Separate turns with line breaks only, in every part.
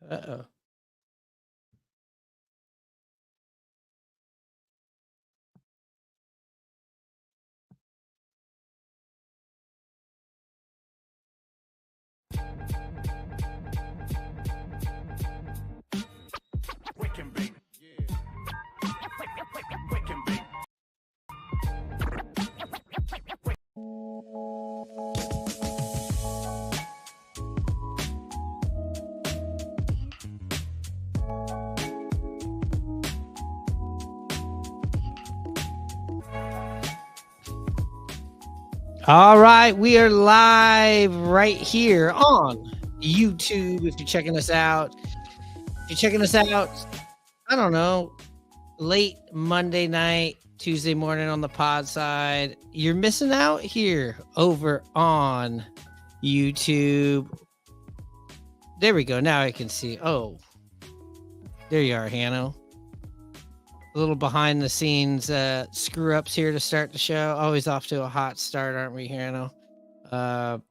Uh-oh. All right, we are live right here on YouTube. If you're checking us out, I don't know, late Monday night, Tuesday morning on the pod side, you're missing out here over on YouTube. There we go. Now I can see. Oh, there you are, Hanno. A little behind the scenes screw ups here to start the show. Always off to a hot start, aren't we, Hanno? But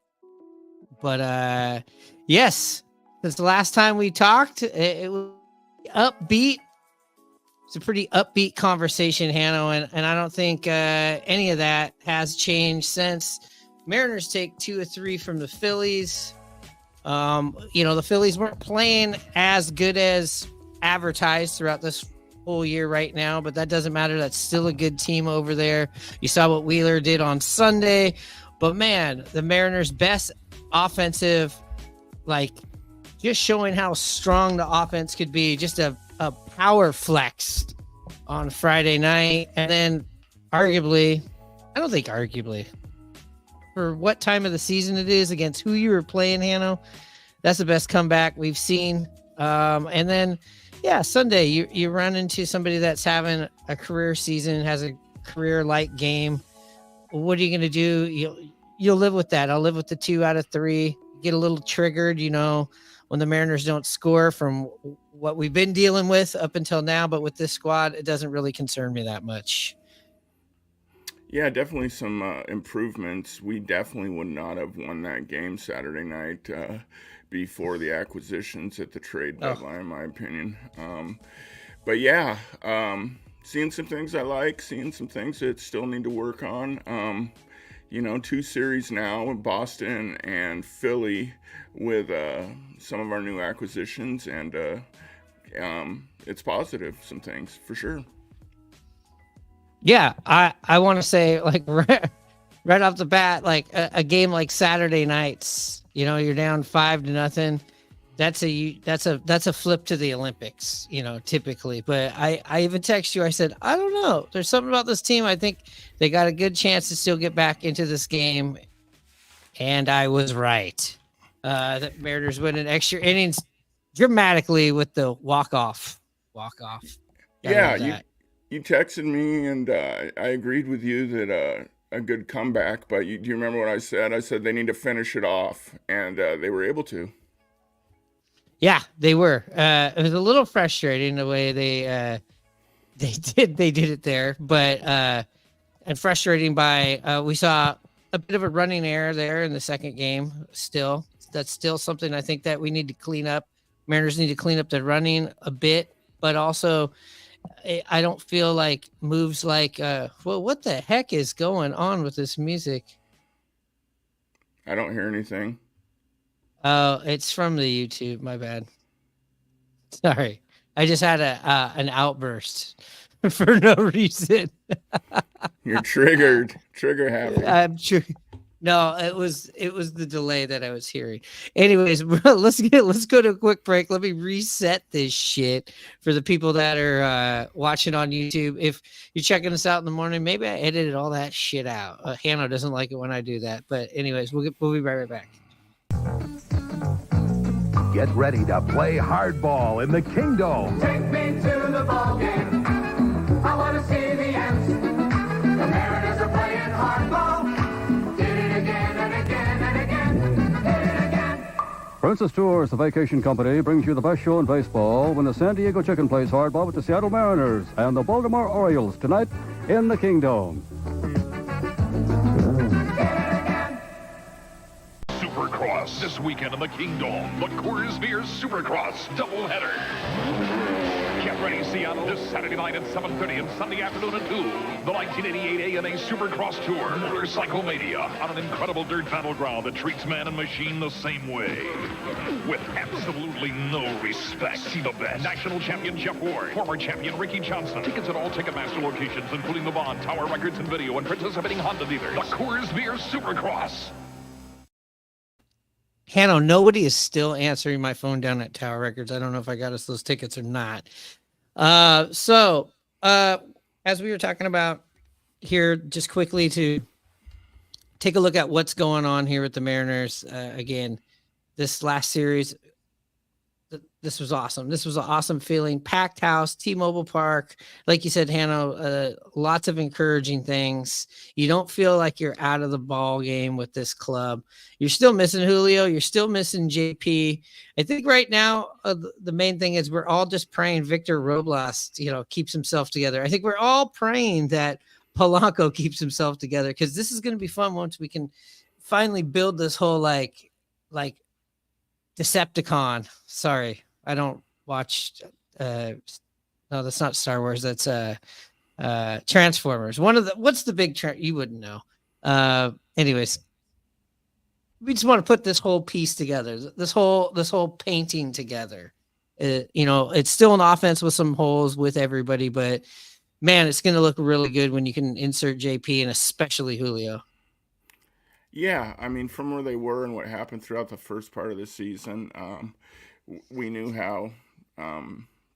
yes, since the last time we talked, it was upbeat. It's a pretty upbeat conversation, Hanno, and I don't think any of that has changed since. Mariners take 2 of 3 from the Phillies. The Phillies weren't playing as good as advertised throughout this whole year right now, but that doesn't matter. That's still a good team over there. You saw what Wheeler did on Sunday, but man, the Mariners' best offensive, just showing how strong the offense could be, just a power flex on Friday night. And then arguably, for what time of the season it is against who you were playing, Hanno, that's the best comeback we've seen. And then Sunday, you run into somebody that's having a career season, has a career-like game. What are you going to do? You'll live with that. I'll live with the 2 out of 3. Get a little triggered, when the Mariners don't score from what we've been dealing with up until now. But with this squad, it doesn't really concern me that much.
Yeah, definitely some improvements. We definitely would not have won that game Saturday night before the acquisitions at the trade deadline, in my opinion. But yeah, seeing some things I like, seeing some things that still need to work on. 2 series now in Boston and Philly with some of our new acquisitions, and it's positive, some things for sure.
Yeah, I want to say, right off the bat, a game like Saturday nights, you're down 5-0. That's a flip to the Olympics, typically. But I even text you. I said, I don't know. There's something about this team. I think they got a good chance to still get back into this game. And I was right. The Mariners win in extra innings dramatically with the walk-off.
Yeah, you texted me, and I agreed with you that a good comeback. But do you remember what I said? I said they need to finish it off, and they were able to.
Yeah, they were. It was a little frustrating the way they did it there, but and frustrating by we saw a bit of a running error there in the second game. Still, that's still something I think that we need to clean up. Mariners need to clean up the running a bit, but also I don't feel like moves like what the heck is going on with this music?
I don't hear anything.
Oh, it's from the YouTube. My bad. Sorry. I just had an outburst for no reason.
You're triggered. Trigger happy.
I'm sure. No, it was the delay that I was hearing. Anyways, let's go to a quick break. Let me reset this shit for the people that are watching on YouTube. If you're checking us out in the morning, maybe I edited all that shit out. Hanno doesn't like it when I do that. But anyways, we'll be right back.
Get ready to play hardball in the Kingdom.
Take me to the ball game. I want to see the Ants. The Mariners are playing hardball. Did it again and again and again. Did it again.
Princess Tours, the vacation company, brings you the best show in baseball when the San Diego Chicken plays hardball with the Seattle Mariners and the Baltimore Orioles tonight in the Kingdom.
Supercross. This weekend in the Kingdom, the Coors Beer Supercross doubleheader. Get ready, Seattle, this Saturday night at 7:30 and Sunday afternoon at 2. The 1988 A&A Supercross Tour, Motorcycle Mania, on an incredible dirt battleground that treats man and machine the same way. With absolutely no respect. See the best. National champion Jeff Ward, former champion Ricky Johnson. Tickets at all Ticketmaster locations, including the Bond, Tower Records and Video, and participating Honda dealers. The Coors Beer Supercross.
Hanno, nobody is still answering my phone down at Tower Records. I don't know if I got us those tickets or not. So as we were talking about here, just quickly to take a look at what's going on here with the Mariners. Again, this last series, this was awesome. This was an awesome feeling. Packed house, T-Mobile Park. Like you said, Hanno, lots of encouraging things. You don't feel like you're out of the ball game with this club. You're still missing Julio. You're still missing JP. I think right now the main thing is we're all just praying Victor Robles, keeps himself together. I think we're all praying that Polanco keeps himself together, because this is going to be fun once we can finally build this whole like Decepticon. Sorry, I don't watch. No, that's not Star Wars. That's Transformers. What's the big you wouldn't know. Anyways, we just want to put this whole piece together. This whole painting together. It's still an offense with some holes with everybody, but man, it's going to look really good when you can insert JP and especially Julio.
Yeah, I mean, from where they were and what happened throughout the first part of the season, we knew how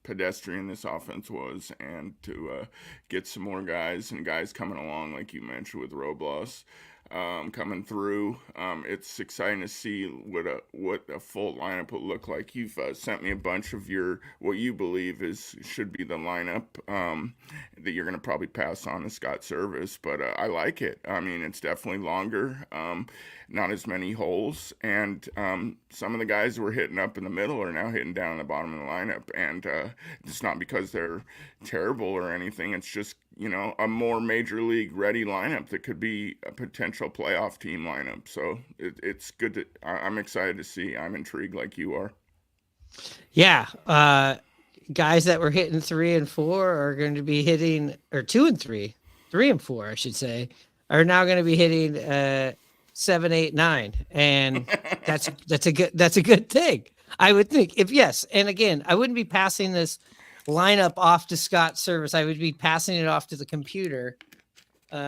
pedestrian this offense was, and to get some more guys coming along, like you mentioned with Robles coming through, it's exciting to see what a full lineup will look like. You've sent me a bunch of what you believe should be the lineup that you're going to probably pass on to Scott Service, but I like it. I mean, it's definitely longer, not as many holes, and some of the guys who were hitting up in the middle are now hitting down in the bottom of the lineup, and it's not because they're terrible or anything. It's just a more major league ready lineup that could be a potential playoff team lineup. So it's good. I'm excited to see. I'm intrigued like you are. Yeah.
Guys that were hitting 3 and 4 are going to be hitting, or 2 and 3 and 4, I should say, are now going to be hitting 7, 8, 9. And that's a good thing. I would think, and again, I wouldn't be passing this lineup off to Scott Service. I would be passing it off to the computer,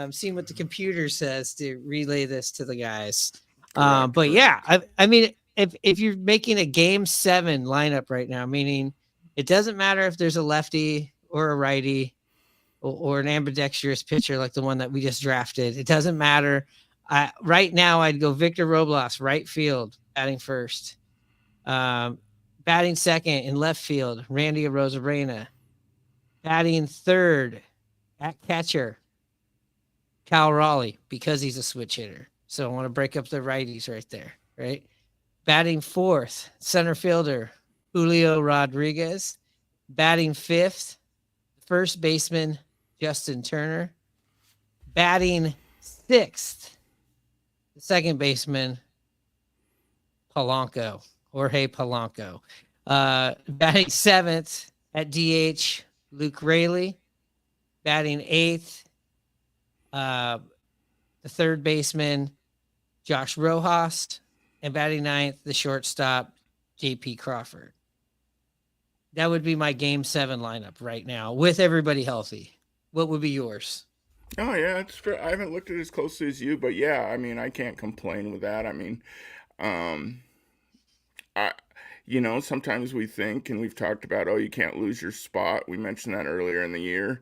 seeing what the computer says to relay this to the guys. But yeah, I mean, if you're making a game 7 lineup right now, meaning it doesn't matter if there's a lefty or a righty or an ambidextrous pitcher like the one that we just drafted. It doesn't matter. Right now, I'd go Victor Robles, right field, batting first. Batting second in left field, Randy Arozarena. Batting third at catcher, Cal Raleigh, because he's a switch hitter. So I want to break up the righties right there, right? Batting fourth, center fielder, Julio Rodriguez. Batting fifth, first baseman, Justin Turner. Batting sixth, the second baseman, Jorge Polanco. Batting seventh at DH, Luke Raley. Batting eighth, the third baseman, Josh Rojas. And batting ninth, the shortstop, JP Crawford. That would be my game 7 lineup right now with everybody healthy. What would be yours?
Oh, yeah, it's fair. I haven't looked at it as closely as you, but yeah, I mean, I can't complain with that. I mean, sometimes we think, and we've talked about, you can't lose your spot. We mentioned that earlier in the year,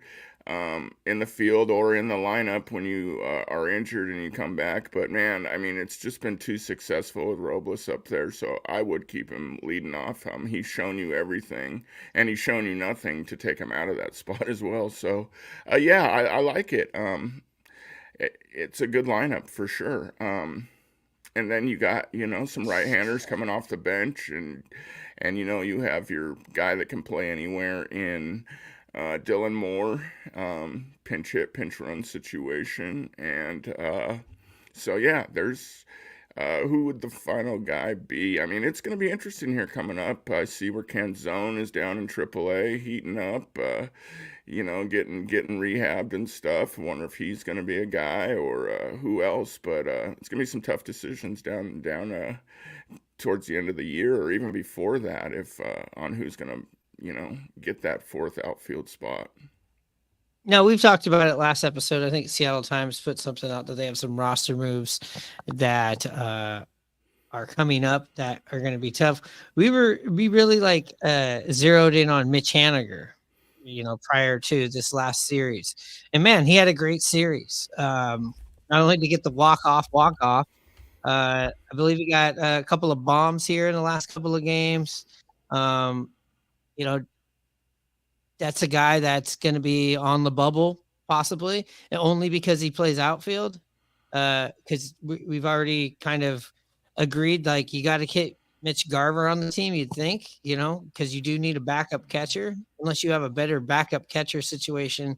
in the field or in the lineup when you are injured and you come back. But man, I mean, it's just been too successful with Robles up there, so I would keep him leading off. He's shown you everything, and he's shown you nothing to take him out of that spot as well. So, yeah, I like it. It's a good lineup for sure. And then you got, some right-handers coming off the bench, and you have your guy that can play anywhere in Dylan Moore, pinch hit, pinch run situation. And so, yeah, there's Who would the final guy be? I mean, it's going to be interesting here coming up. I see where Canzone is down in AAA, heating up, getting rehabbed and stuff. I wonder if he's going to be a guy or who else. But it's going to be some tough decisions down towards the end of the year or even before that, if on who's going to get that fourth outfield spot.
No, we've talked about it last episode. I think Seattle Times put something out that they have some roster moves that are coming up that are going to be tough. We really zeroed in on Mitch Haniger, prior to this last series, and man, he had a great series. Not only to get the walk off. I believe he got a couple of bombs here in the last couple of games. That's a guy that's going to be on the bubble possibly, and only because he plays outfield. Because we've already kind of agreed, like, you got to get Mitch Garver on the team, you'd think, because you do need a backup catcher, unless you have a better backup catcher situation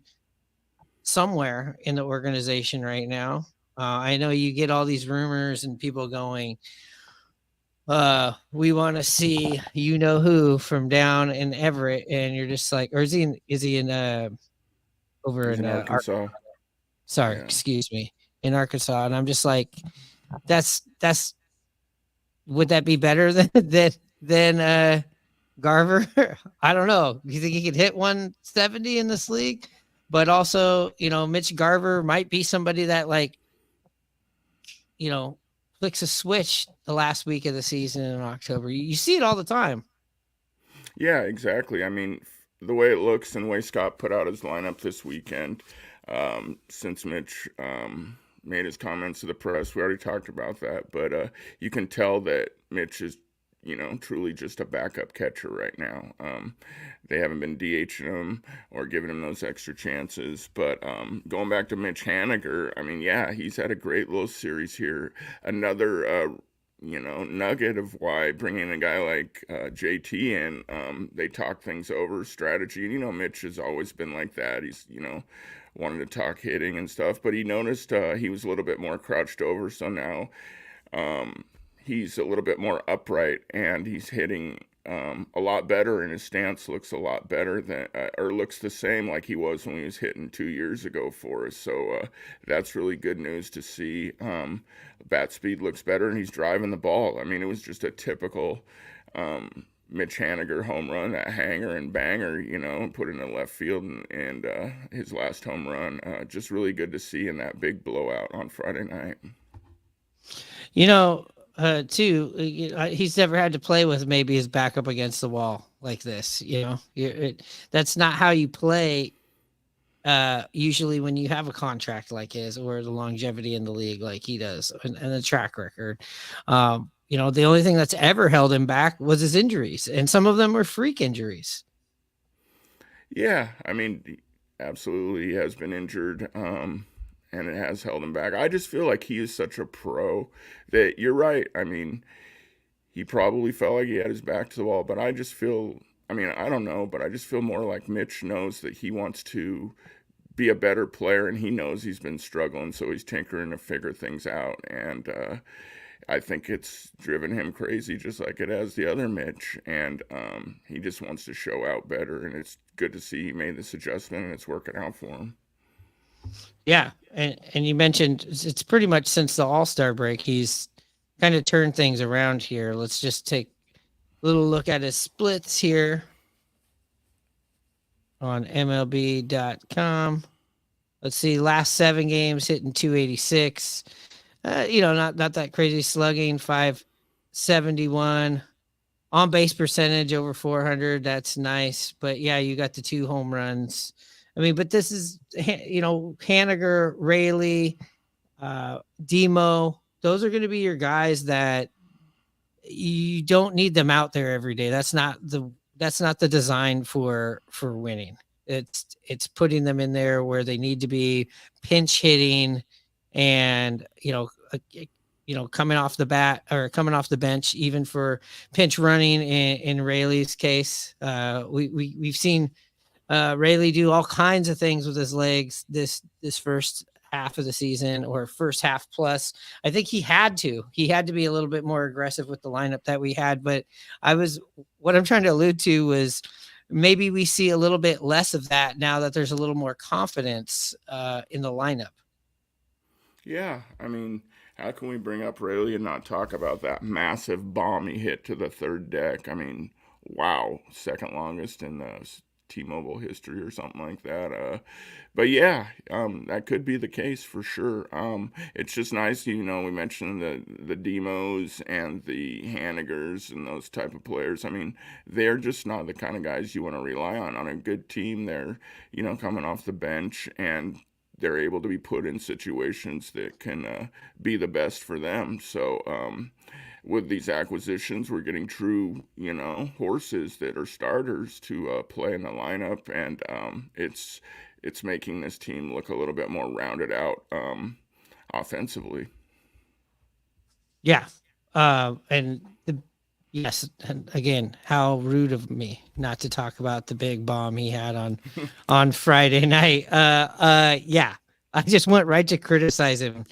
somewhere in the organization right now. I know you get all these rumors and people going, we want to see who from down in Everett, and you're just like, or is he in over
He's in Arkansas?
Sorry,
Yeah.
excuse me, in Arkansas, and I'm just like, that's would that be better than Garver? I don't know. You think he could hit 170 in this league? But also, Mitch Garver might be somebody that flicks a switch the last week of the season in October. You see it all the time.
Yeah, exactly. I mean, the way it looks and the way Scott put out his lineup this weekend, since Mitch made his comments to the press, we already talked about that, but you can tell that Mitch is, truly just a backup catcher right now. They haven't been DHing him or giving him those extra chances. But going back to Mitch Haniger, I mean, yeah, he's had a great little series here. Another, nugget of why bringing a guy like JT in, they talk things over, strategy. And, Mitch has always been like that. He's, wanted to talk hitting and stuff. But he noticed he was a little bit more crouched over. So now he's a little bit more upright, and he's hitting a lot better, and his stance looks a lot better than, or looks the same like he was when he was hitting 2 years ago for us. So that's really good news to see. Bat speed looks better, and he's driving the ball. I mean, it was just a typical Mitch Haniger home run, that hanger and banger, put in the left field, and his last home run. Just really good to see in that big blowout on Friday night.
Too, he's never had to play with maybe his back up against the wall like this. That's not how you play usually when you have a contract like his, or the longevity in the league like he does, and the track record. The only thing that's ever held him back was his injuries, and some of them were freak injuries.
Yeah, I mean, absolutely, he has been injured. And it has held him back. I just feel like he is such a pro that you're right. I mean, he probably felt like he had his back to the wall, but I just feel, I mean, I don't know, but I just feel more like Mitch knows that he wants to be a better player, and he knows he's been struggling, so he's tinkering to figure things out. And I think it's driven him crazy, just like it has the other Mitch. And he just wants to show out better, and it's good to see he made this adjustment, and it's working out for him.
Yeah, and you mentioned it's pretty much since the All-Star break, he's kind of turned things around here. Let's just take a little look at his splits here on MLB.com. Let's see, last 7 games hitting 286. Not that crazy slugging, 571. On base percentage over 400. That's nice. But yeah, you got the 2 home runs. I mean, but this is, Haniger, Raley, Demo. Those are going to be your guys that you don't need them out there every day. That's not the design for winning. It's putting them in there where they need to be, pinch hitting, and coming off the bat or coming off the bench, even for pinch running. In Raley's case, we've seen Raley do all kinds of things with his legs this first half of the season or first half plus. I think he had to be a little bit more aggressive with the lineup that we had. But what I'm trying to allude to was maybe we see a little bit less of that now that there's a little more confidence in the lineup.
Yeah, I mean, how can we bring up Rayleigh and not talk about that massive bomb he hit to the third deck? I mean, wow, second longest in the T-Mobile history or something like that. But yeah, that could be the case for sure. It's just nice, we mentioned the Demos and the Hanigers and those type of players. I mean, they're just not the kind of guys you want to rely on a good team. They're, coming off the bench, and they're able to be put in situations that can be the best for them. So with these acquisitions, we're getting true, horses that are starters to play in the lineup, and it's making this team look a little bit more rounded out offensively.
Yeah. Yes, and again, how rude of me not to talk about the big bomb he had on Friday night. Yeah, I just went right to criticizing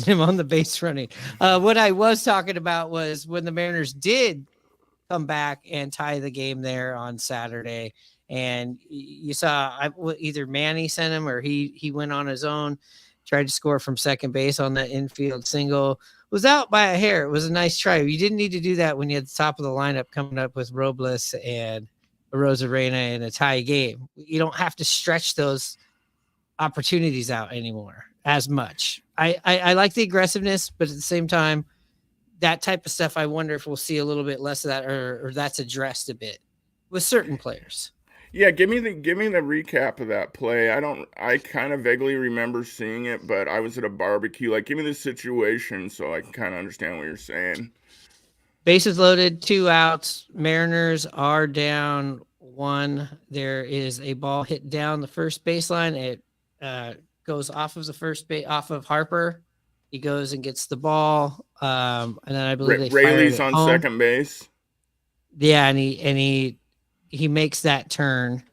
him on the base running. What I was talking about was when the Mariners did come back and tie the game there on Saturday, and you saw either Manny sent him or he went on his own, tried to score from second base on that infield single. Was out by a hair. It was a nice try. You didn't need to do that when you had the top of the lineup coming up with Robles and Rosarena in a tie game. You don't have to stretch those opportunities out anymore as much. I like the aggressiveness, but at the same time, that type of stuff, I wonder if we'll see a little bit less of that, or that's addressed a bit with certain players.
Yeah, give me the recap of that play. I kind of vaguely remember seeing it, but I was at a barbecue. Like, give me the situation so I can kind of understand what you're saying.
Bases loaded, 2 outs. Mariners are down 1. There is a ball hit down the first baseline. It goes off of the first base, off of Harper. He goes and gets the ball, and then I believe
Rayleigh's on home. Second base.
Yeah, and he makes that turn,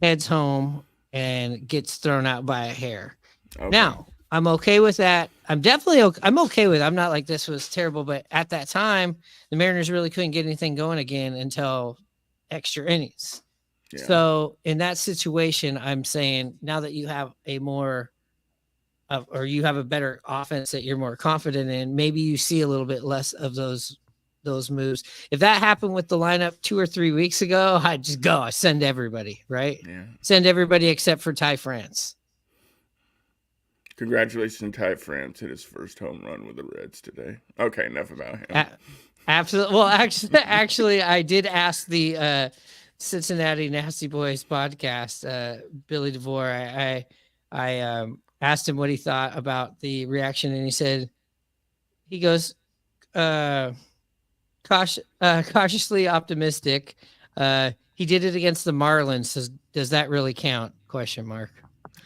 heads home, and gets thrown out by a hair. Okay. Now, I'm okay with that. I'm okay with it. I'm not like this was terrible, but at that time, the Mariners really couldn't get anything going again until extra innings. Yeah. So in that situation, I'm saying now that you have you have a better offense that you're more confident in, maybe you see a little bit less of those moves. If that happened with the lineup 2 or 3 weeks ago, I'd just go. I send everybody, right? Yeah. Send everybody except for Ty France.
Congratulations, Ty France hit his first home run with the Reds today. Okay, enough about him.
Absolutely. Well, actually, I did ask the Cincinnati Nasty Boys podcast, Billy DeVore. I asked him what he thought about the reaction, and he goes, cautiously optimistic. He did it against the Marlins. Does that really count? ?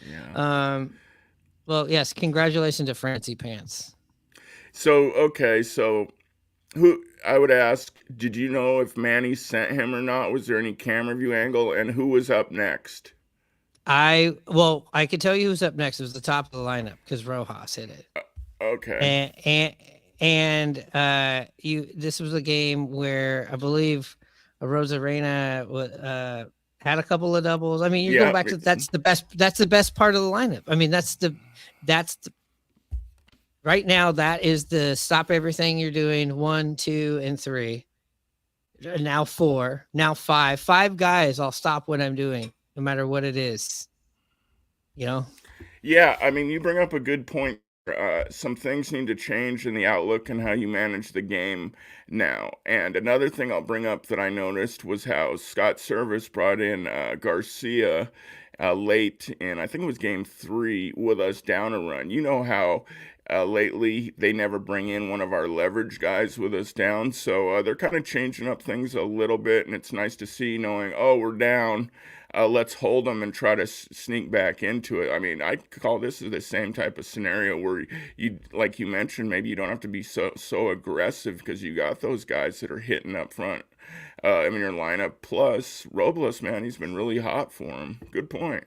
Yeah. Well, yes. Congratulations to Francie Pants.
So who I would ask, did you know if Manny sent him or not? Was there any camera view angle, and who was up next?
I could tell you who's up next. It was the top of the lineup because Rojas hit it.
Okay.
And this was a game where I believe Rosarena had a couple of doubles. I mean, you go back to that's the best part of the lineup. I mean, that's the right now that is the stop everything you're doing 1, 2, and 3. Now 4, now 5. 5 guys. I'll stop what I'm doing, no matter what it is.
Yeah, I mean, you bring up a good point. Some things need to change in the outlook and how you manage the game now. And another thing I'll bring up that I noticed was how Scott Service brought in Garcia late in, I think it was game 3, with us down a run. You know how lately they never bring in one of our leverage guys with us down. So they're kind of changing up things a little bit, and it's nice to see, knowing, we're down. Let's hold them and try to sneak back into it. I mean, I call this the same type of scenario where you, like you mentioned, maybe you don't have to be so aggressive because you got those guys that are hitting up front in your lineup. Plus, Robles, man, he's been really hot for him. Good point.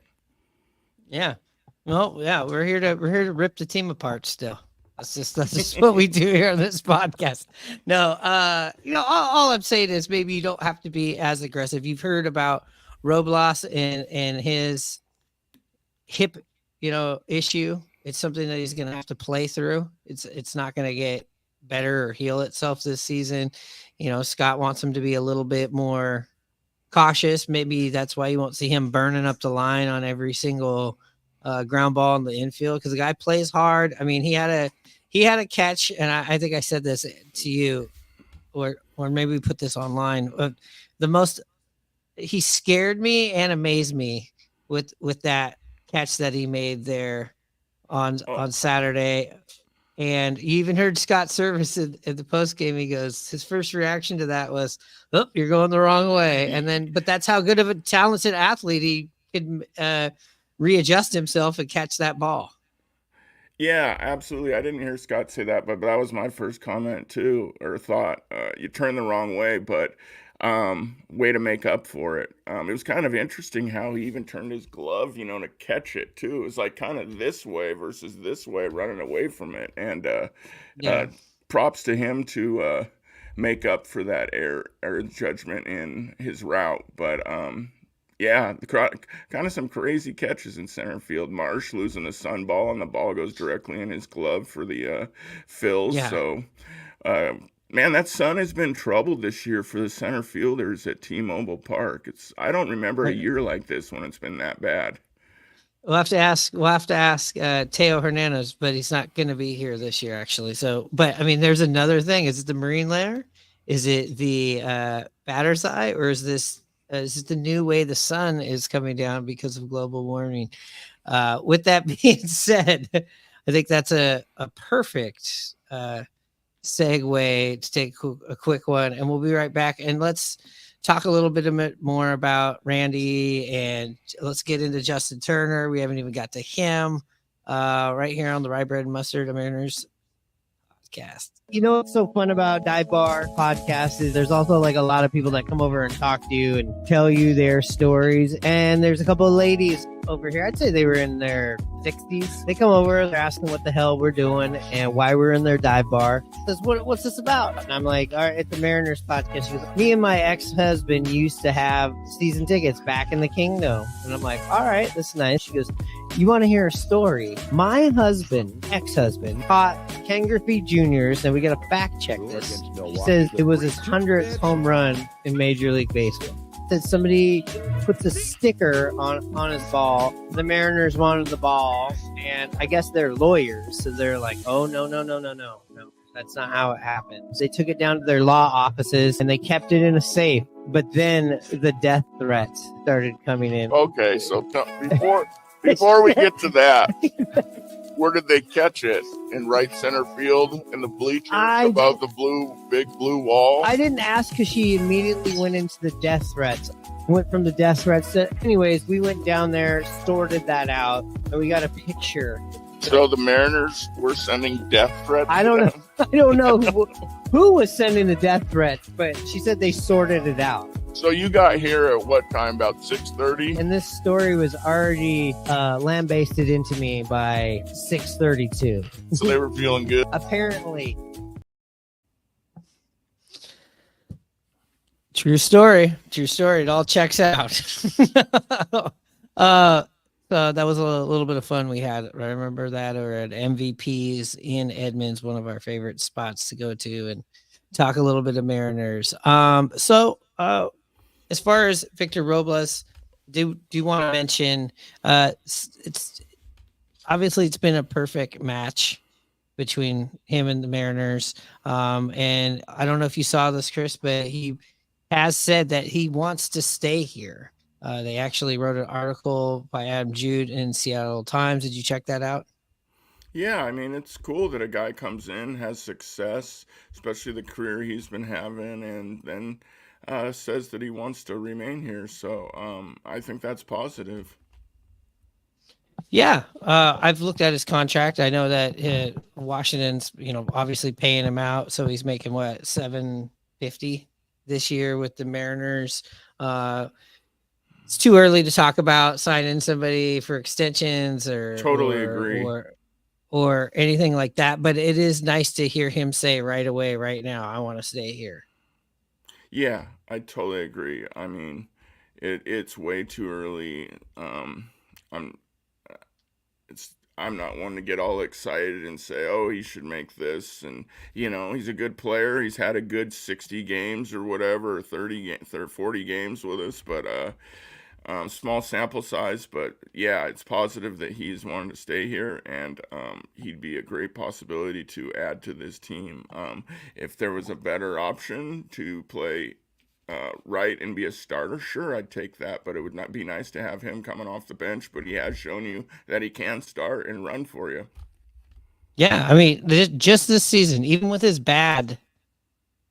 Yeah. Well, yeah, we're here to rip the team apart still. That's just what we do here on this podcast. No, all I'm saying is maybe you don't have to be as aggressive. You've heard about Robles and his hip, issue. It's something that he's going to have to play through. It's not going to get better or heal itself this season. Scott wants him to be a little bit more cautious. Maybe that's why you won't see him burning up the line on every single ground ball in the infield, because the guy plays hard. I mean, he had a catch, and I think I said this to you, or maybe we put this online. He scared me and amazed me with that catch that he made there on Saturday. And you even heard Scott Service at the post game. He goes, his first reaction to that was, "Oh, you're going the wrong way." And then, but that's how good of a talented athlete he could readjust himself and catch that ball.
Yeah, absolutely. I didn't hear Scott say that, but that was my first comment too, or thought. You turned the wrong way, but way to make up for it. It was kind of interesting how he even turned his glove, to catch it too. It was like kind of this way versus this way, running away from it. And props to him to make up for that error judgment in his route. But yeah, kind of some crazy catches in center field. Marsh losing a sun ball, and the ball goes directly in his glove for the fills. Yeah. So, man, that sun has been troubled this year for the center fielders at T-Mobile Park. I don't remember a year like this when it's been that bad.
We'll have to ask Teo Hernandez, but he's not going to be here this year, actually. So, but I mean, there's another thing. Is it the marine layer? Is it the batter's eye, or is it the new way the sun is coming down because of global warming? With that being said, I think that's a perfect segue to take a quick one, and we'll be right back. And let's talk a little bit more about Randy, and let's get into Justin Turner. We haven't even got to him right here on the Rye Bread and Mustard Mariners podcast.
What's so fun about Dive Bar podcast is there's also like a lot of people that come over and talk to you and tell you their stories. And there's a couple of ladies over here. I'd say they were in their 60s. They come over, they're asking what the hell we're doing and why we're in their dive bar. Says, what's this about? And I'm like, all right, it's the Mariners podcast. She goes, me and my ex-husband used to have season tickets back in the Kingdom. And I'm like, all right, that's nice. She goes, you want to hear a story? My ex-husband, caught Ken Griffey Jr.'s, and we got to fact check this. He says it was his 100th home run in Major League Baseball. That somebody puts a sticker on his ball. The Mariners wanted the ball, and I guess they're lawyers, so they're like, oh, no. That's not how it happens. They took it down to their law offices, and they kept it in a safe. But then the death threats started coming in.
Okay, so before we get to that, where did they catch it? In right center field in the bleachers above the big blue wall?
I didn't ask because she immediately went into the death threats. Went from the death threats to, anyways, we went down there, sorted that out, and we got a picture.
So the Mariners were sending death threats?
I don't know who was sending the death threats, but she said they sorted it out.
So you got here at what time? About 6:30?
And this story was already lambasted into me by 6:32.
So they were feeling good?
Apparently.
True story. It all checks out. So that was a little bit of fun we had. I remember that, or at MVPs in Edmonds, one of our favorite spots to go to and talk a little bit of Mariners. So as far as Victor Robles, do you want to mention? It's obviously it's been a perfect match between him and the Mariners. And I don't know if you saw this, Chris, but he has said that he wants to stay here. They actually wrote an article by Adam Jude in Seattle Times. Did you check that out?
Yeah, I mean, it's cool that a guy comes in, has success, especially the career he's been having, and then says that he wants to remain here. So I think that's positive.
Yeah, I've looked at his contract. I know that Washington's, obviously paying him out, so he's making what, $750 this year with the Mariners. it's too early to talk about signing somebody for extensions
Totally agree.
or anything like that. But it is nice to hear him say right away, right now, I want to stay here.
Yeah, I totally agree. I mean, it's way too early. I'm I'm not one to get all excited and say, "Oh, he should make this." And he's a good player. He's had a good 60 games or whatever, or 40 games with us. But small sample size. But yeah, it's positive that he's wanted to stay here, and he'd be a great possibility to add to this team. If there was a better option to play right and be a starter, sure, I'd take that, but it would not be nice to have him coming off the bench, but he has shown you that he can start and run for you.
Yeah, I mean, just this season, even with his bad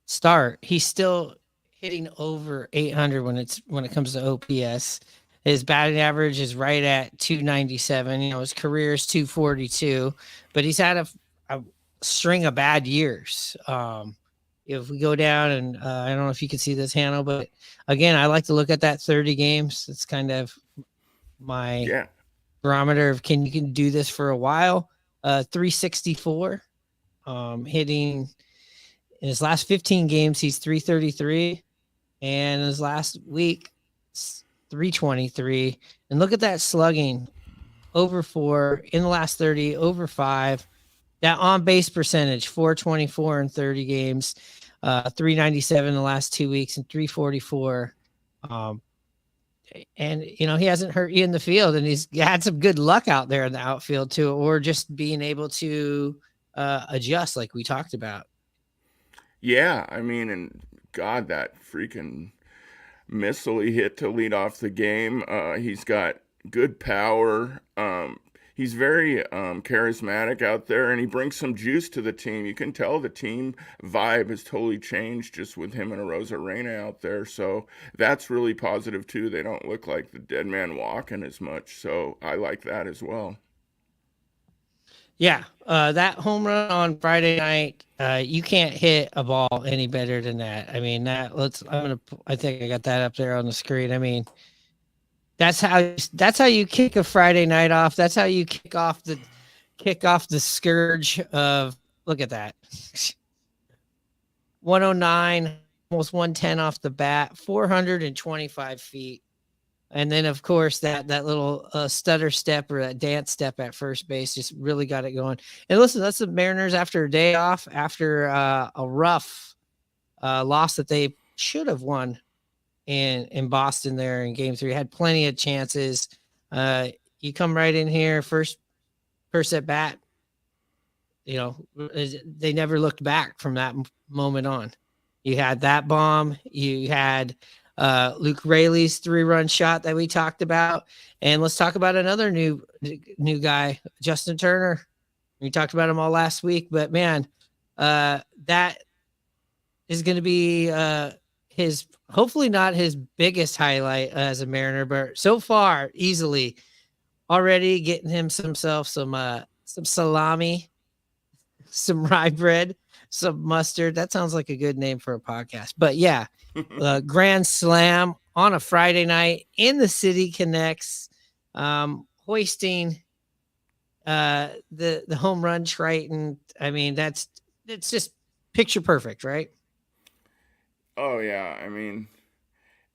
start, he's still hitting over 800 when it comes to OPS. His batting average is right at 297. His career is 242, but he's had a string of bad years. If we go down and I don't know if you can see this, Hannah, but again, I like to look at that 30 games. It's kind of my barometer of you can do this for a while. 364, hitting in his last 15 games, he's 333, and his last week, 323. And look at that slugging, over 4 in the last 30, over 5. That on base percentage, 424 in 30 games, 397 in the last 2 weeks, and 344. And he hasn't hurt you in the field, and he's had some good luck out there in the outfield too, or just being able to adjust like we talked about.
Yeah, I mean, and God, that freaking missile he hit to lead off the game. He's got good power. He's very charismatic out there, and he brings some juice to the team. You can tell the team vibe has totally changed just with him and Arozarena out there. So that's really positive too. They don't look like the dead man walking as much. So I like that as well.
Yeah, that home run on Friday night, you can't hit a ball any better than that. I mean, I think I got that up there on the screen. I mean, that's how you kick a Friday night off. That's how you kick off the scourge of, look at that. 109, almost 110 off the bat, 425 feet. And then, of course, that little stutter step or that dance step at first base just really got it going. And listen, that's the Mariners after a day off, after a rough loss that they should have won in Boston there in Game 3. Had plenty of chances. You come right in here, first at bat. They never looked back from that moment on. You had that bomb. You had Luke Raley's 3-run shot that we talked about. And let's talk about another new guy, Justin Turner. We talked about him all last week, but man, that is going to be his, hopefully not his biggest highlight as a Mariner, but so far easily already getting himself some salami, some rye bread, some mustard. That sounds like a good name for a podcast. But yeah, grand slam on a Friday night in the City Connects, hoisting the home run Triton. I mean, it's just picture perfect, right?
Oh yeah, I mean,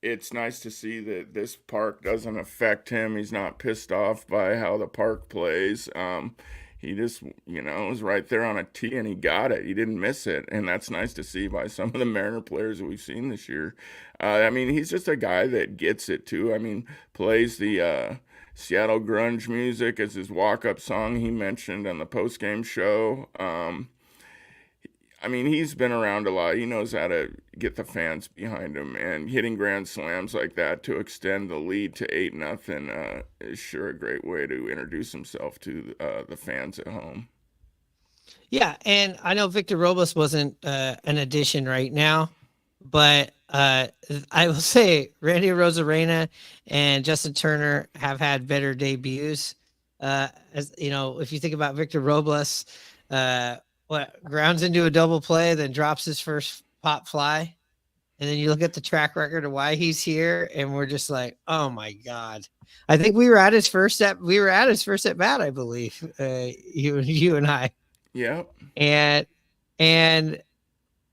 it's nice to see that this park doesn't affect him. He's not pissed off by how the park plays. He just, was right there on a tee and he got it. He didn't miss it. And that's nice to see by some of the Mariner players that we've seen this year. I mean, he's just a guy that gets it too. I mean, plays the Seattle grunge music as his walk-up song he mentioned on the post-game show. I mean, he's been around a lot. He knows how to get the fans behind him, and hitting grand slams like that to extend the lead to 8-0 is sure a great way to introduce himself to the fans at home.
Yeah, and I know Victor Robles wasn't an addition right now, but I will say Randy Arozarena and Justin Turner have had better debuts. As you know, if you think about Victor Robles, grounds into a double play, then drops his first pop fly. And then you look at the track record of why he's here, and we're just like, oh my God. I think we were at his first at bat, I believe. You and I.
Yep.
And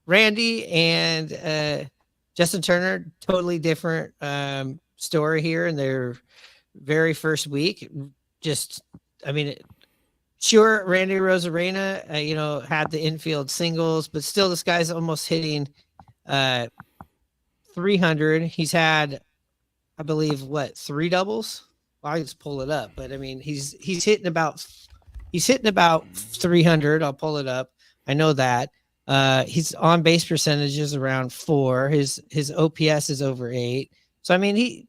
Randy and Justin Turner, totally different story here in their very first week. Just, I mean, sure, Randy Rosarena, had the infield singles, but still, this guy's almost hitting 300. He's had, I believe, 3 doubles. Well, I just pull it up, but I mean, he's hitting about 300. I'll pull it up. I know that. His on base percentage is around 4. His OPS is over 8. So I mean,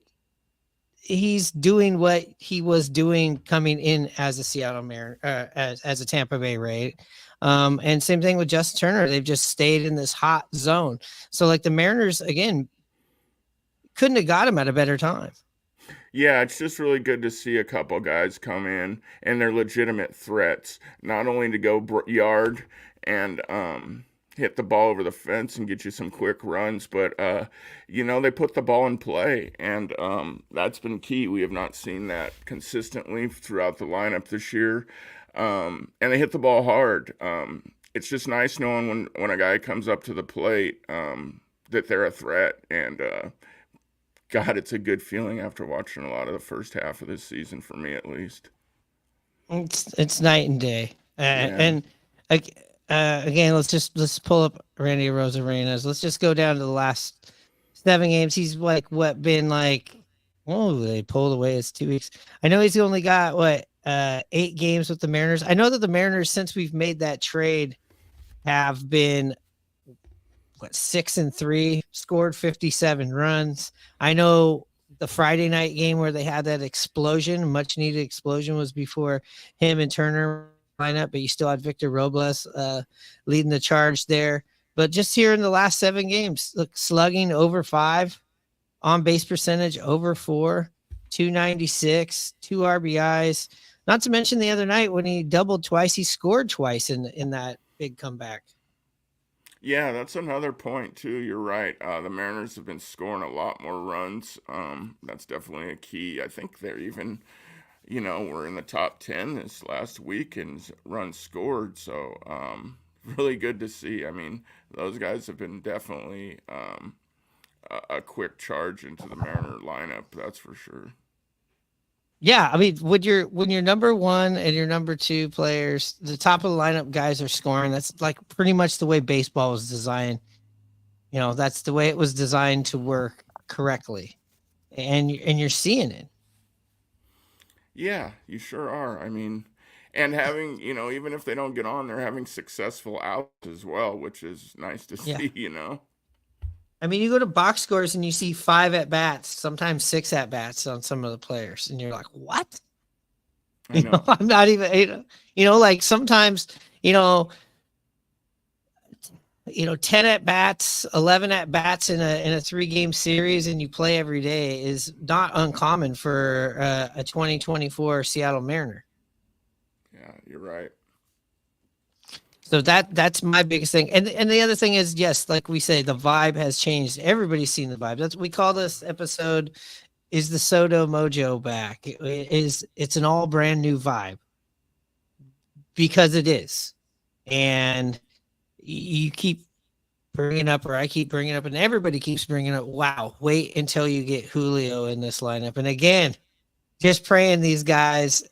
he's doing what he was doing coming in as a Seattle Mariner, as a Tampa Bay Ray. And same thing with Justin Turner. They've just stayed in this hot zone. So like the Mariners, again, couldn't have got him at a better time.
Yeah, it's just really good to see a couple guys come in and they're legitimate threats, not only to go yard and hit the ball over the fence and get you some quick runs, but they put the ball in play, and that's been key. We have not seen that consistently throughout the lineup this year, and they hit the ball hard. It's just nice knowing when a guy comes up to the plate that they're a threat, and God, it's a good feeling after watching a lot of the first half of this season, for me at least.
It's night and day.
Yeah.
And again, let's pull up Randy Rosarena's. Let's just go down to the last 7 games. He's they pulled away. It's 2 weeks. I know he's only got 8 games with the Mariners. I know that the Mariners, since we've made that trade, have been 6-3, scored 57 runs. I know the Friday night game where they had that explosion, much needed explosion, was before him and Turner lineup, but you still had Victor Robles leading the charge there. But just here in the last 7 games, look, slugging over 5, on base percentage over 4, 296, 2 RBIs. Not to mention the other night when he doubled twice, he scored twice in that big comeback.
Yeah, that's another point too. You're right. The Mariners have been scoring a lot more runs. That's definitely a key. I think they're even, we're in the top 10 this last week in runs scored. So really good to see. I mean, those guys have been definitely a quick charge into the Mariner lineup. That's for sure.
Yeah, I mean, when your number 1 and your number 2 players, the top of the lineup guys are scoring, that's like pretty much the way baseball was designed. That's the way it was designed to work correctly, and you're seeing it.
Yeah, you sure are. I mean, and having, even if they don't get on, they're having successful outs as well, which is nice to see.
Yeah. I mean, you go to box scores and you see 5 at bats, sometimes 6 at bats on some of the players, and you're like, "What?"
I know.
I'm not even, like sometimes, 10 at bats, 11 at bats in a 3-game series, and you play every day is not uncommon for a 2024 Seattle Mariner.
Yeah, you're right.
So that's my biggest thing. And the other thing is, yes, like we say, the vibe has changed. Everybody's seen the vibe. That's, we call this episode, is the Sodo Mojo back? It's an all brand new vibe, because it is. And you keep bringing up, or I keep bringing up, and everybody keeps bringing up, wow, wait until you get Julio in this lineup. And again, just praying these guys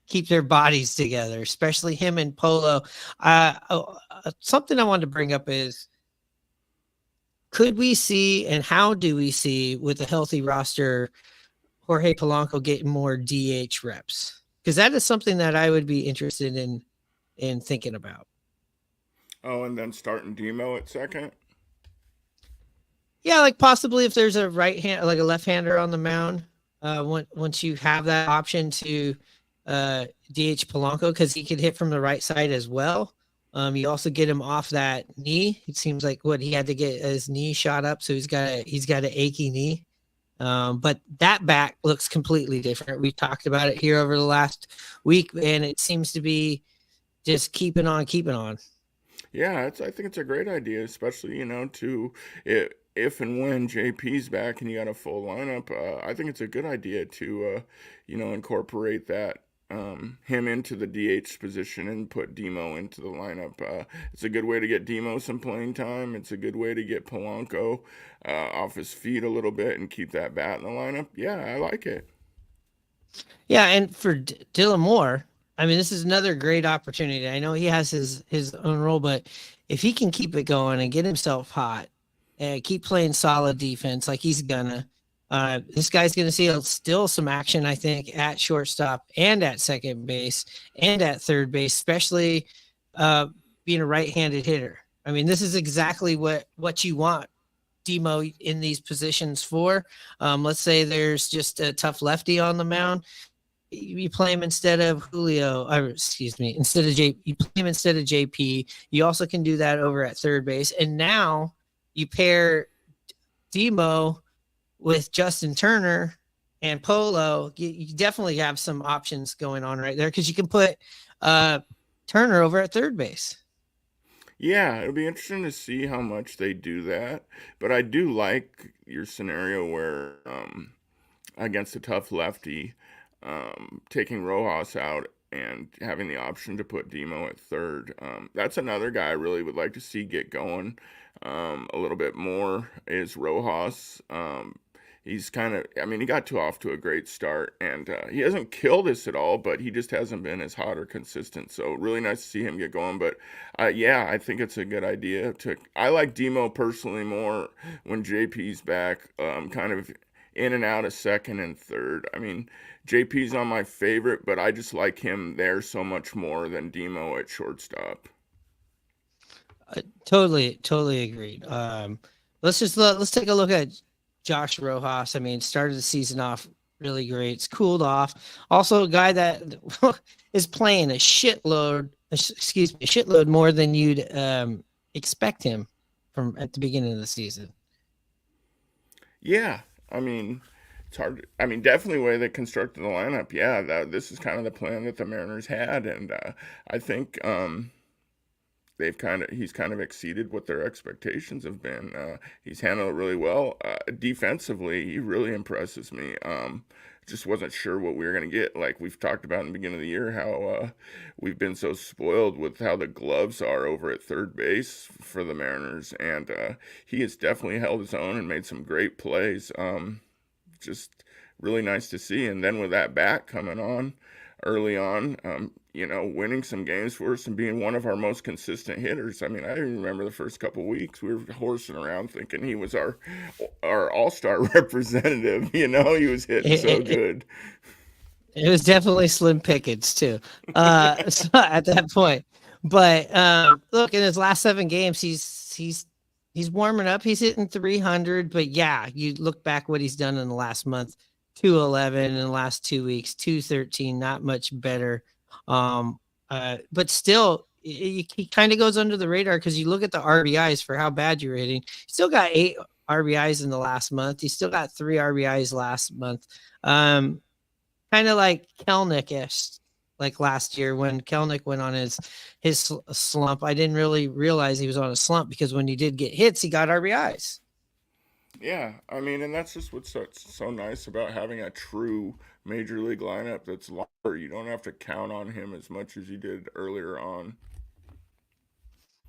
keep their bodies together, especially him and Polo. Something I wanted to bring up is, could we see, and how do we see, with a healthy roster, Jorge Polanco getting more DH reps? Because that is something that I would be interested in thinking about.
Oh, and then starting Demo at second?
Yeah, like possibly if there's a left-hander on the mound, once you have that option to DH Polanco, because he could hit from the right side as well. You also get him off that knee. It seems like he had to get his knee shot up, so he's got an achy knee. But that back looks completely different. We've talked about it here over the last week, and it seems to be just keeping on.
Yeah, I think it's a great idea, especially if and when JP's back and you got a full lineup, I think it's a good idea to, incorporate that him into the DH position and put Demo into the lineup. It's a good way to get Demo some playing time. It's a good way to get Polanco off his feet a little bit and keep that bat in the lineup. Yeah, I like it.
Yeah, and for Dylan Moore, I mean, this is another great opportunity. I know he has his own role, but if he can keep it going and get himself hot and keep playing solid defense like he's gonna, this guy's gonna see still some action, I think, at shortstop and at second base and at third base, especially being a right-handed hitter. I mean, this is exactly what you want Demo in these positions for. Let's say there's just a tough lefty on the mound. You play him instead of Julio, instead of you play him instead of JP. You also can do that over at third base. And now you pair Demo with Justin Turner and Polo. You definitely have some options going on right there because you can put Turner over at third base.
Yeah, it'll be interesting to see how much they do that. But I do like your scenario where against a tough lefty, taking Rojas out and having the option to put Demo at third. That's another guy I really would like to see get going a little bit more is Rojas. He's kind of, he got off to a great start, and he hasn't killed us at all, but he just hasn't been as hot or consistent. So really nice to see him get going. But yeah, I think it's a good idea I like Demo personally more when JP's back, kind of in and out of second and third. I mean, JP's on my favorite, but I just like him there so much more than Demo at shortstop.
Totally agreed. Let's take a look at Josh Rojas. I mean, started the season off really great. It's cooled off. Also, a guy that is playing a shitload more than you'd expect him from at the beginning of the season.
Yeah, I mean, it's hard. Definitely the way they constructed the lineup. Yeah, this is kind of the plan that the Mariners had, and I think he's kind of exceeded what their expectations have been. He's handled it really well. Defensively, he really impresses me. Just wasn't sure what we were going to get. Like we've talked about in the beginning of the year, how we've been so spoiled with how the gloves are over at third base for the Mariners, and he has definitely held his own and made some great plays. Just really nice to see. And then with that bat coming on early on, winning some games for us and being one of our most consistent hitters. I mean, I remember the first couple of weeks we were horsing around thinking he was our all-star representative. He was hitting so good.
It was definitely slim pickings too so at that point. But look, in his last 7 games, he's warming up. He's hitting 300. But yeah, you look back what he's done in the last month. 211 in the last 2 weeks, 213, not much better. But still, he kind of goes under the radar because you look at the RBIs for how bad you're hitting. He still got 8 RBIs in the last month. He still got 3 RBIs last month. Kind of like Kelnick-ish, like last year when Kelnick went on his slump. I didn't really realize he was on a slump because when he did get hits, he got RBIs.
Yeah, and that's just what's so nice about having a true major league lineup that's longer. You don't have to count on him as much as you did earlier on.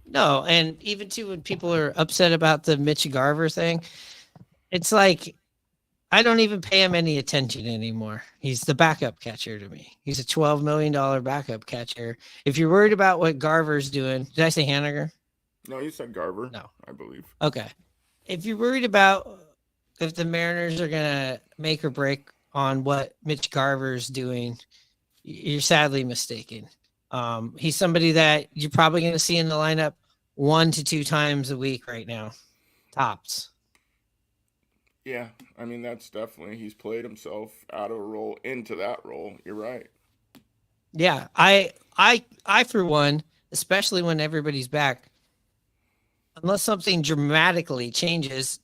No, and even too when people are upset about the Mitch Garver thing, it's like I don't even pay him any attention anymore. He's the backup catcher to me. He's a $12 million backup catcher. If you're worried about what Garver's doing, did I say Haniger?
No, you said Garver.
No,
I believe.
Okay. If you're worried about if the Mariners are going to make or break on what Mitch Garver's doing, you're sadly mistaken. He's somebody that you're probably going to see in the lineup 1 to 2 times a week right now, tops.
Yeah, that's definitely, he's played himself out of a role into that role. You're right.
Yeah, I for one, especially when everybody's back, unless something dramatically changes,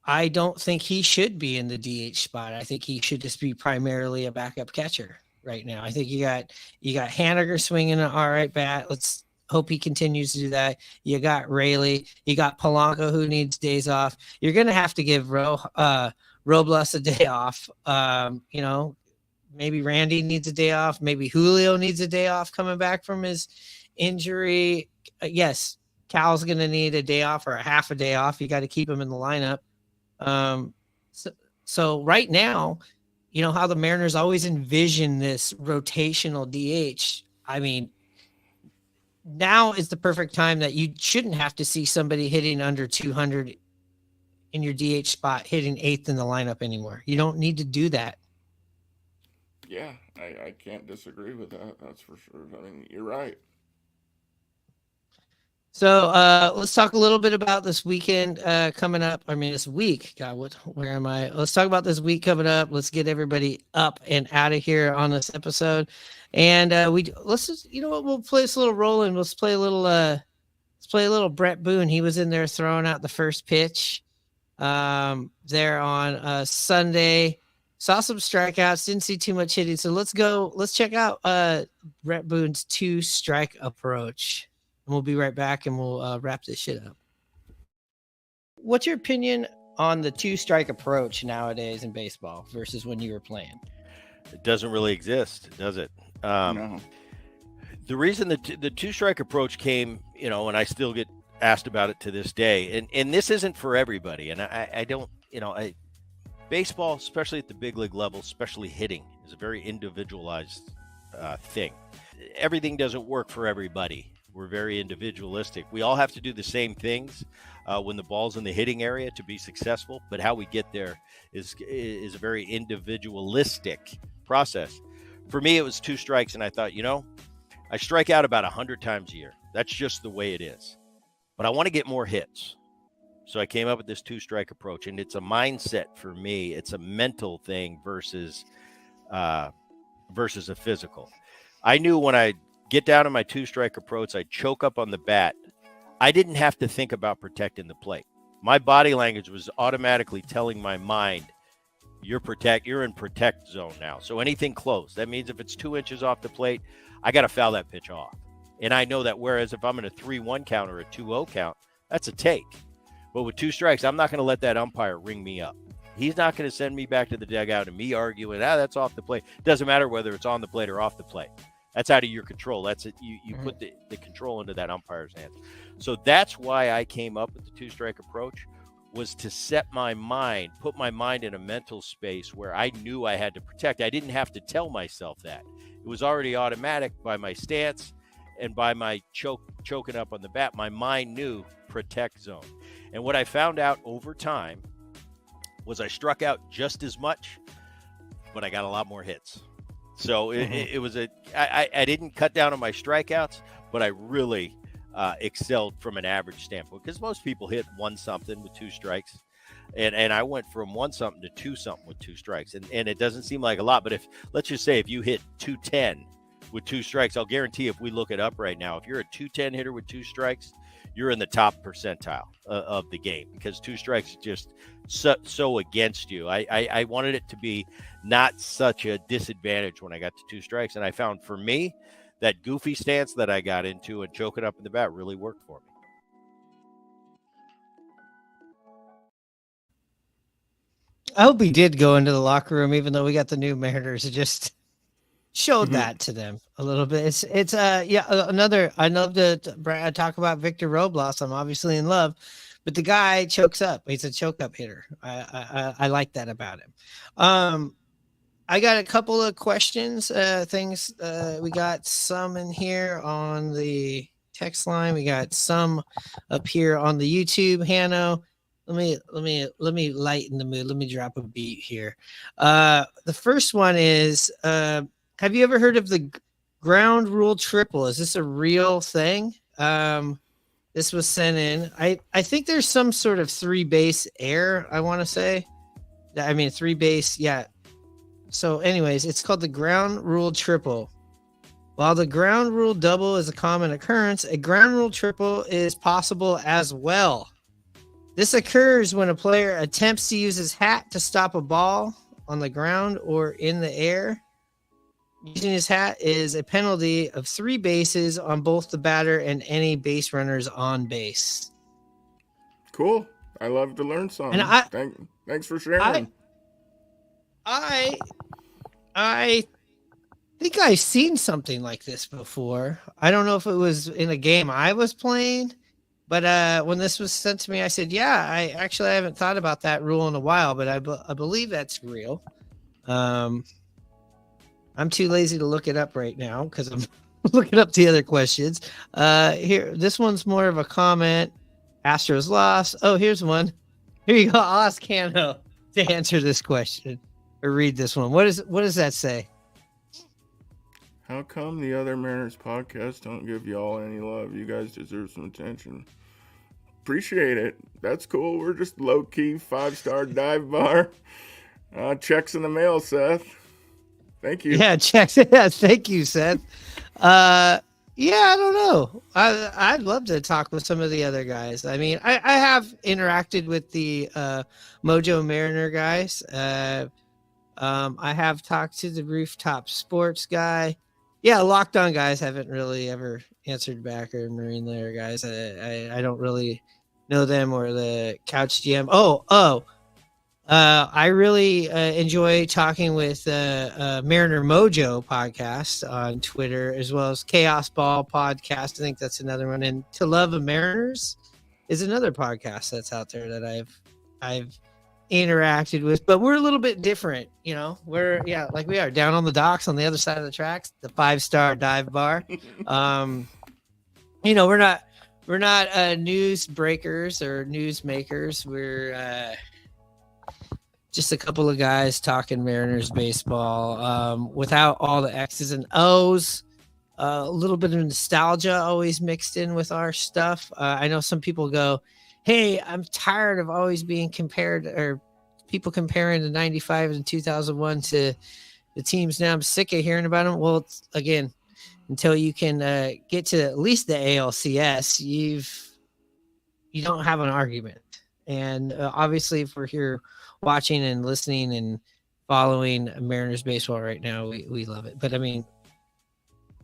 I don't think he should be in the DH spot. I think he should just be primarily a backup catcher right now. I think you got Haniger swinging an all right bat. Let's Hope he continues to do that. You got Rayleigh. You got Polanco, who needs days off. You're going to have to give Robles a day off. Maybe Randy needs a day off. Maybe Julio needs a day off coming back from his injury. Yes, Cal's going to need a day off or a half a day off. You got to keep him in the lineup. So right now, you know how the Mariners always envision this rotational DH. I mean, now is the perfect time that you shouldn't have to see somebody hitting under 200 in your DH spot, hitting 8th in the lineup anymore. You don't need to do that.
Yeah, I can't disagree with that. That's for sure. I mean, you're right.
So let's talk a little bit about this weekend coming up. I mean, this week. God, where am I? Let's talk about this week coming up. Let's get everybody up and out of here on this episode. And let's just, you know what? We'll play this little rolling. Let's play a little Brett Boone. He was in there throwing out the first pitch there on Sunday. Saw some strikeouts. Didn't see too much hitting. So let's check out Brett Boone's 2-strike approach. And we'll be right back and we'll wrap this shit up. What's your opinion on the 2-strike approach nowadays in baseball versus when you were playing?
It doesn't really exist, does it?
No.
The reason the 2-strike approach came, and I still get asked about it to this day, and this isn't for everybody. And I don't, baseball, especially at the big league level, especially hitting, is a very individualized thing. Everything doesn't work for everybody. We're very individualistic. We all have to do the same things when the ball's in the hitting area to be successful, but how we get there is a very individualistic process. For me, it was 2 strikes, and I thought, I strike out about 100 times a year. That's just the way it is. But I want to get more hits. So I came up with this 2-strike approach, and it's a mindset for me. It's a mental thing versus a physical. I knew when I get down to my 2-strike approach, I choke up on the bat. I didn't have to think about protecting the plate. My body language was automatically telling my mind, you're in protect zone now. So anything close, that means if it's 2 inches off the plate, I got to foul that pitch off. And I know that whereas if I'm in a 3-1 count or a 2-0 count, that's a take. But with 2 strikes, I'm not going to let that umpire ring me up. He's not going to send me back to the dugout and me arguing, that's off the plate. Doesn't matter whether it's on the plate or off the plate. That's out of your control. That's it. You put the control into that umpire's hands. So that's why I came up with the 2-strike approach, was to put my mind in a mental space where I knew I had to protect. I didn't have to tell myself that. It was already automatic by my stance and by my choking up on the bat. My mind knew protect zone. And what I found out over time was I struck out just as much, but I got a lot more hits. So it was I didn't cut down on my strikeouts, but I really excelled from an average standpoint, because most people hit 1-something with 2 strikes. And I went from 1-something to 2-something with 2 strikes. And it doesn't seem like a lot, but let's just say if you hit 210 with 2 strikes, I'll guarantee if we look it up right now, if you're a 210 hitter with 2 strikes, you're in the top percentile of the game, because 2 strikes is just so against you. I wanted it to be not such a disadvantage when I got to 2 strikes. And I found for me, that goofy stance that I got into and choking up in the bat really worked for me.
I hope he did go into the locker room, even though we got the new Mariners. It just showed that to them a little bit. Another. I love to talk about Victor Robles. I'm obviously in love, but the guy chokes up. He's a choke up hitter. I like that about him. I got a couple of questions, things. We got some in here on the text line. We got some up here on the YouTube. Hanno, let me lighten the mood. Let me drop a beat here. The first one is, have you ever heard of the ground rule triple? Is this a real thing? This was sent in. I think there's some sort of 3-base error, I want to say. I mean, 3-base, yeah. So anyways, it's called the ground rule triple. While the ground rule double is a common occurrence, a ground rule triple is possible as well. This occurs when a player attempts to use his hat to stop a ball on the ground or in the air. using his hat is a penalty of 3 bases on both the batter and any base runners on base.
Cool. I love to learn
And
something. Thanks for sharing.
I think I've seen something like this before. I don't know if it was in a game I was playing, but when this was sent to me, I said, "Yeah, I haven't thought about that rule in a while, but I believe that's real." I'm too lazy to look it up right now because I'm looking up the other questions. Here, this one's more of a comment. Astros lost. Oh, here's one. Here you go. I'll ask Cano to answer this question or read this one. What does that say?
How come the other Mariners podcasts don't give y'all any love? You guys deserve some attention. Appreciate it. That's cool. We're just low-key 5-star dive bar. Checks in the mail, Seth. Thank you.
Yeah, checks. Yeah, thank you, Seth. Yeah, I don't know. I'd love to talk with some of the other guys. I mean, I have interacted with the Mojo Mariner guys. I have talked to the Rooftop Sports guy. Yeah, Locked On guys haven't really ever answered back, or Marine Layer guys. I don't really know them, or the Couch GM. I really enjoy talking with Mariner Mojo podcast on Twitter, as well as Chaos Ball podcast. I think that's another one. And To Love the Mariners is another podcast that's out there that I've interacted with. But we're a little bit different, you know. We're like we are down on the docks on the other side of the tracks, the 5-star dive bar. You know, we're not news breakers or news makers. We're just a couple of guys talking Mariners baseball without all the X's and O's. A little bit of nostalgia always mixed in with our stuff. I know some people go, "Hey, I'm tired of always being compared, or people comparing the 95 and 2001 to the teams now. I'm sick of hearing about them." Well, again, until you can get to at least the ALCS, you don't have an argument. And obviously, if we're here watching and listening and following Mariners baseball right now, we love it. But I mean,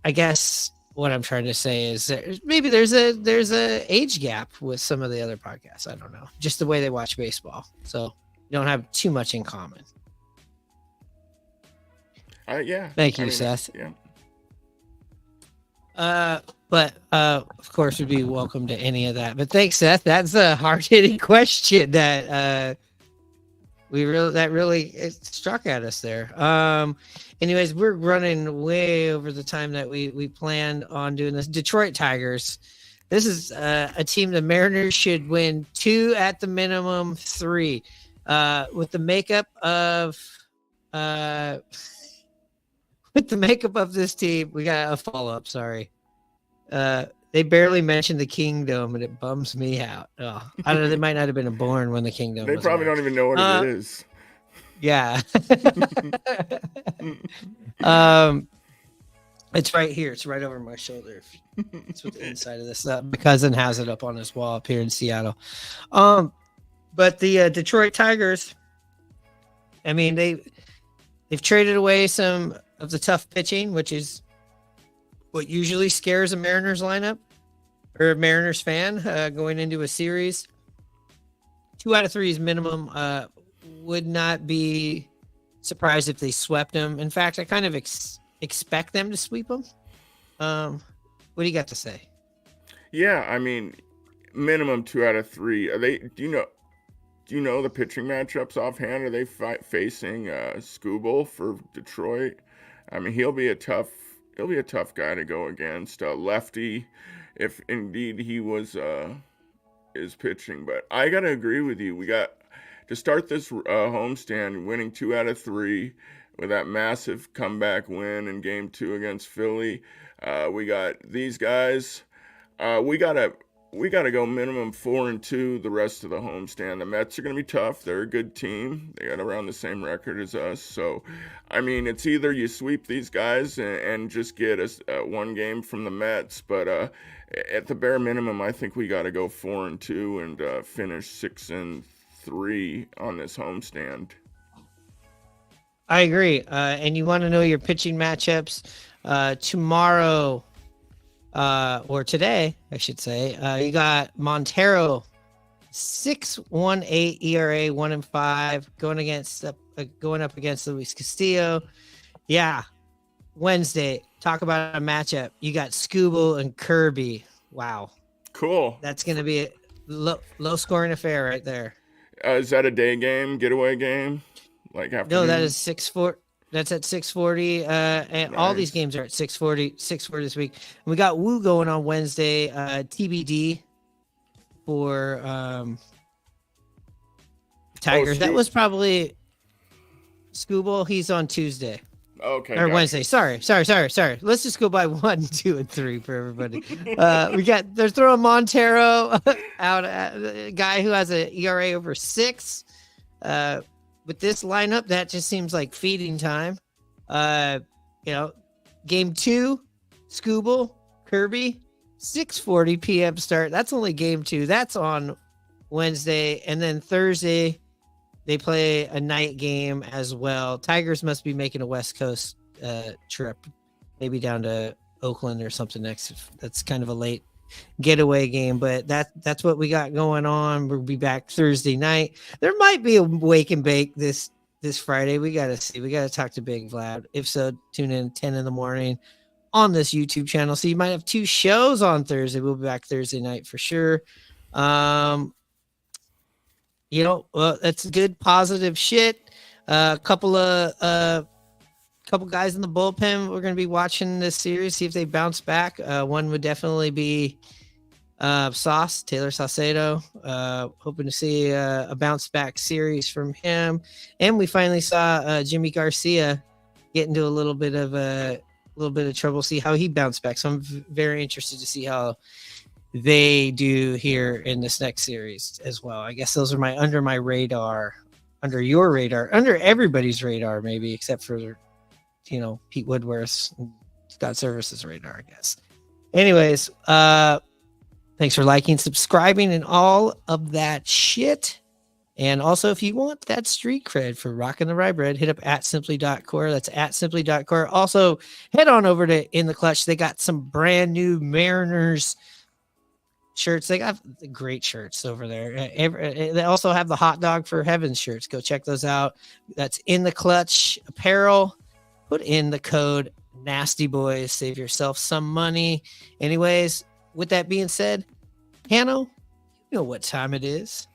I guess what I'm trying to say is maybe there's a age gap with some of the other podcasts. I don't know, just the way they watch baseball. So you don't have too much in common.
Yeah.
Thank you, Seth.
Yeah.
But of course, we'd be welcome to any of that. But thanks, Seth. That's a hard-hitting question that it struck at us there. Anyways, we're running way over the time that we planned on doing this. Detroit Tigers. This is a team the Mariners should win 2 at the minimum, 3. With the makeup of this team, we got a follow-up. Sorry. They barely mentioned the Kingdom, and it bums me out. Oh, I don't know. They might not have been born when the Kingdom.
They probably don't even know what it is.
Yeah. It's right here. It's right over my shoulder. It's with the inside of this. My cousin has it up on his wall up here in Seattle. But the Detroit Tigers, I mean, they've traded away some of the tough pitching, which is what usually scares a Mariners lineup or a Mariners fan going into a series. 2 out of 3 is minimum. Would not be surprised if they swept them. In fact, I kind of expect them to sweep them. What do you got to say?
Yeah, I mean, minimum 2 out of 3. Are they? Do you know the pitching matchups offhand? Are they facing Skubal for Detroit? I mean, he'll be a tough guy to go against. Lefty, if indeed he is pitching. But I gotta agree with you. We got to start this homestand, winning 2 out of 3 with that massive comeback win in Game 2 against Philly. We got these guys. We gotta go minimum 4-2 the rest of the homestand. The Mets are gonna be tough. They're a good team. They got around the same record as us. So, I mean, it's either you sweep these guys and just get us 1 game from the Mets, but at the bare minimum, I think we gotta go 4-2 and finish 6-3 on this homestand.
I agree. And you want to know your pitching matchups tomorrow, or today, I should say. You got Montero, 6.18 ERA, 1-5, going up against Luis Castillo. Yeah, Wednesday. Talk about a matchup. You got Scooble and Kirby. Wow,
Cool.
that's going to be a low scoring affair right there.
Is that a day game, getaway game? Like afternoon?
No, that is 6:40. That's at 6:40. And all these
Nice.
games are at 6:40 this week. And we got Woo going on Wednesday. TBD for Tigers. That was probably Scooble. He's on Tuesday.
Okay.
Or
gotcha.
Wednesday. Sorry. Let's just go by 1, 2, and 3 for everybody. They're throwing Montero out, a guy who has an ERA over 6. With this lineup, that just seems like feeding time. Game 2, Scooble, Kirby, 6:40 p.m. start. That's only game 2. That's on Wednesday, and then Thursday they play a night game as well. Tigers must be making a West Coast trip, maybe down to Oakland or something next. That's kind of a late getaway game, but that's what we got going on. We'll be back Thursday night. There might be a wake and bake this Friday. We got to see. We got to talk to Big Vlad. If so, tune in 10 in the morning on this YouTube channel. So you might have 2 shows on Thursday. We'll be back Thursday night for sure. That's good, positive shit. Couple guys in the bullpen we're going to be watching this series, see if they bounce back. One would definitely be Taylor Saucedo. Hoping to see a bounce back series from him. And we finally saw Jimmy Garcia get into a little bit of trouble, see how he bounced back. So I'm very interested to see how they do here in this next series as well. I guess those are under my radar, under your radar, under everybody's radar, maybe, except for Pete Woodworth's and Scott Service's radar, I guess. Anyways, thanks for liking, subscribing, and all of that shit. And also, if you want that street cred for rocking the rye bread, hit up at simply.core. That's at simply.core. Also, head on over to In the Clutch. They got some brand new Mariners shirts. They got great shirts over there. They also have the Hot Dog for Heaven shirts. Go check those out. That's In the Clutch apparel. Put in the code Nasty Boys. Save yourself some money. Anyways, with that being said, Hanno, you know what time it is.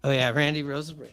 Oh yeah, Randy Rosenberg.